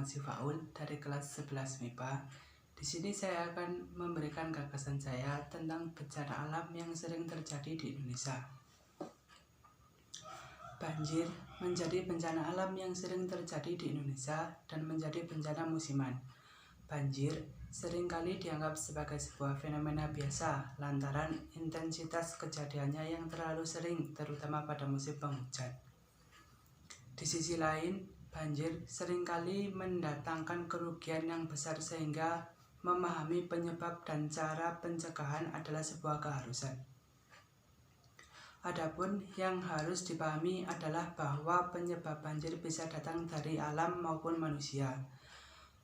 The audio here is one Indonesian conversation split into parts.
bersama si Faul dari kelas 11 MIPA. Di sini saya akan memberikan gagasan saya tentang bencana alam yang sering terjadi di Indonesia. Banjir menjadi bencana alam yang sering terjadi di Indonesia dan menjadi bencana musiman. Banjir seringkali dianggap sebagai sebuah fenomena biasa lantaran intensitas kejadiannya yang terlalu sering, terutama pada musim penghujan. Di sisi lain, banjir seringkali mendatangkan kerugian yang besar sehingga memahami penyebab dan cara pencegahan adalah sebuah keharusan. Adapun yang harus dipahami adalah bahwa penyebab banjir bisa datang dari alam maupun manusia.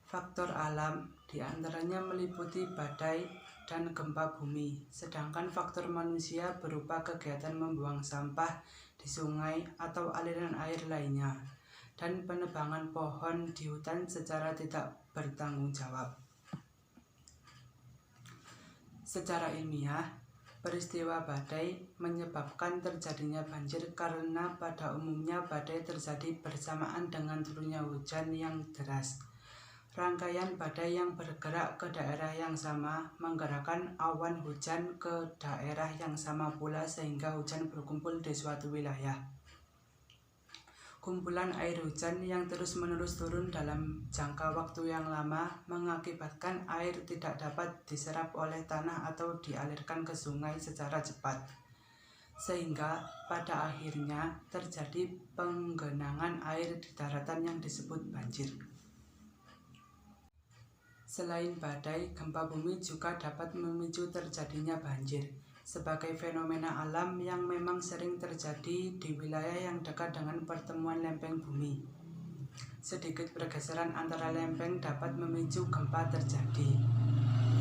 Faktor alam diantaranya meliputi badai dan gempa bumi, sedangkan faktor manusia berupa kegiatan membuang sampah di sungai atau aliran air lainnya, dan penebangan pohon di hutan secara tidak bertanggung jawab. Secara ilmiah, peristiwa badai menyebabkan terjadinya banjir karena pada umumnya badai terjadi bersamaan dengan turunnya hujan yang deras. Rangkaian badai yang bergerak ke daerah yang sama menggerakkan awan hujan ke daerah yang sama pula sehingga hujan berkumpul di suatu wilayah. Kumpulan air hujan yang terus-menerus turun dalam jangka waktu yang lama mengakibatkan air tidak dapat diserap oleh tanah atau dialirkan ke sungai secara cepat, sehingga pada akhirnya terjadi penggenangan air di daratan yang disebut banjir. Selain badai, gempa bumi juga dapat memicu terjadinya banjir sebagai fenomena alam yang memang sering terjadi di wilayah yang dekat dengan pertemuan lempeng bumi. Sedikit pergeseran antara lempeng dapat memicu gempa terjadi.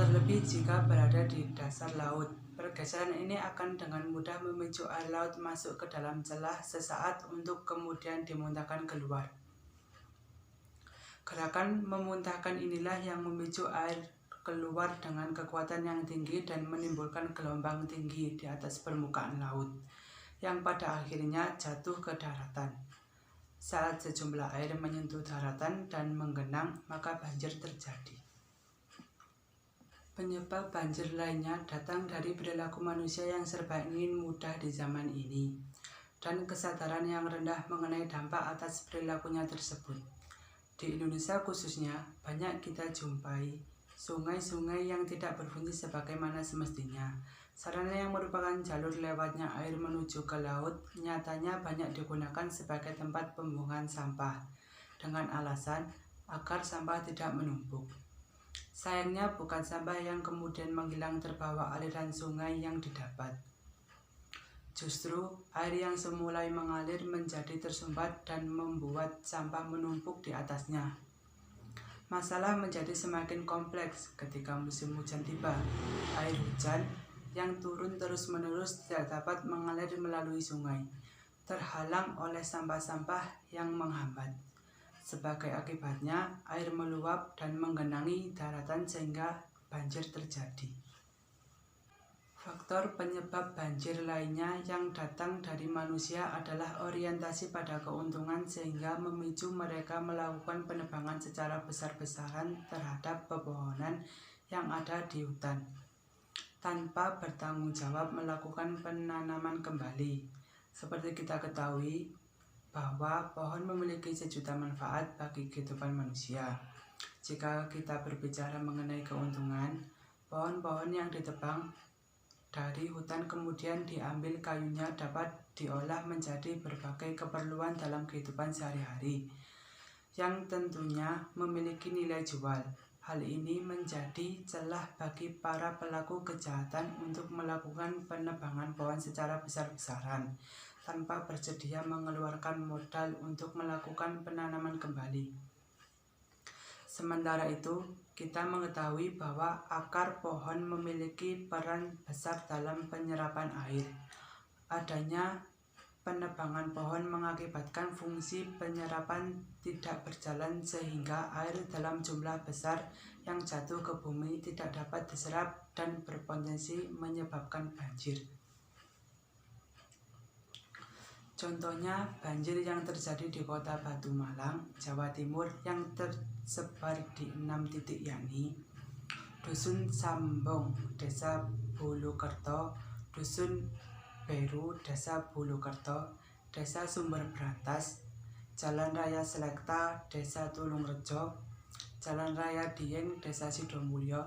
Terlebih jika berada di dasar laut, pergeseran ini akan dengan mudah memicu air laut masuk ke dalam celah sesaat untuk kemudian dimuntahkan keluar. Gerakan memuntahkan inilah yang memicu air keluar dengan kekuatan yang tinggi dan menimbulkan gelombang tinggi di atas permukaan laut, yang pada akhirnya jatuh ke daratan. Saat sejumlah air menyentuh daratan dan menggenang, maka banjir terjadi. Penyebab banjir lainnya datang dari perilaku manusia yang serba ingin mudah di zaman ini, dan kesadaran yang rendah mengenai dampak atas perilakunya tersebut. Di Indonesia khususnya, banyak kita jumpai sungai-sungai yang tidak berfungsi sebagaimana semestinya. Sarana yang merupakan jalur lewatnya air menuju ke laut nyatanya banyak digunakan sebagai tempat pembuangan sampah dengan alasan agar sampah tidak menumpuk. Sayangnya bukan sampah yang kemudian menghilang terbawa aliran sungai yang didapat. Justru air yang semula mengalir menjadi tersumbat dan membuat sampah menumpuk di atasnya. Masalah menjadi semakin kompleks ketika musim hujan tiba. Air hujan yang turun terus-menerus tidak dapat mengalir melalui sungai, terhalang oleh sampah-sampah yang menghambat. Sebagai akibatnya, air meluap dan menggenangi daratan sehingga banjir terjadi. Faktor penyebab banjir lainnya yang datang dari manusia adalah orientasi pada keuntungan sehingga memicu mereka melakukan penebangan secara besar-besaran terhadap pepohonan yang ada di hutan, tanpa bertanggung jawab melakukan penanaman kembali. Seperti kita ketahui bahwa pohon memiliki sejuta manfaat bagi kehidupan manusia. Jika kita berbicara mengenai keuntungan, pohon-pohon yang ditebang dari hutan kemudian diambil kayunya dapat diolah menjadi berbagai keperluan dalam kehidupan sehari-hari yang tentunya memiliki nilai jual. Hal ini menjadi celah bagi para pelaku kejahatan untuk melakukan penebangan pohon secara besar-besaran tanpa bersedia mengeluarkan modal untuk melakukan penanaman kembali. Sementara itu, kita mengetahui bahwa akar pohon memiliki peran besar dalam penyerapan air. Adanya penebangan pohon mengakibatkan fungsi penyerapan tidak berjalan sehingga air dalam jumlah besar yang jatuh ke bumi tidak dapat diserap dan berpotensi menyebabkan banjir. Contohnya banjir yang terjadi di Kota Batu Malang, Jawa Timur yang tersebar di 6 titik, yakni Dusun Sambong, Desa Bulukerto, Dusun Beru, Desa Bulukerto, Desa Sumber Brantas, Jalan Raya Selekta, Desa Tulungrejo, Jalan Raya Dieng, Desa Sidomulyo,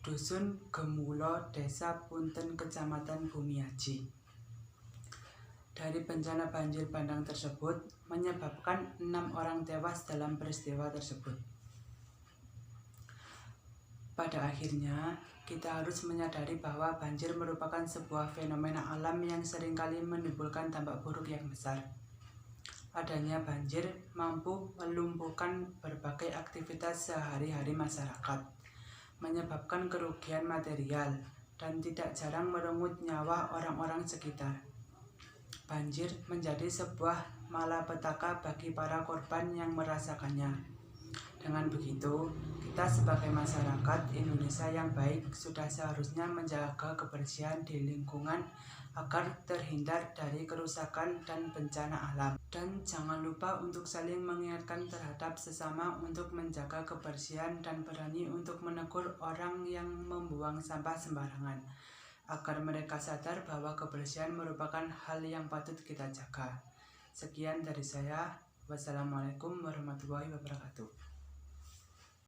Dusun Gemulo, Desa Punten, Kecamatan Bumiaji. Dari bencana banjir bandang tersebut menyebabkan 6 orang tewas dalam peristiwa tersebut. Pada akhirnya, kita harus menyadari bahwa banjir merupakan sebuah fenomena alam yang seringkali menimbulkan dampak buruk yang besar. Adanya banjir mampu melumpuhkan berbagai aktivitas sehari-hari masyarakat, menyebabkan kerugian material, dan tidak jarang merenggut nyawa orang-orang sekitar. Banjir menjadi sebuah malapetaka bagi para korban yang merasakannya. Dengan begitu, kita sebagai masyarakat Indonesia yang baik sudah seharusnya menjaga kebersihan di lingkungan agar terhindar dari kerusakan dan bencana alam. Dan jangan lupa untuk saling mengingatkan terhadap sesama untuk menjaga kebersihan dan berani untuk menegur orang yang membuang sampah sembarangan, agar mereka sadar bahwa kebersihan merupakan hal yang patut kita jaga. Sekian dari saya. Wassalamualaikum warahmatullahi wabarakatuh.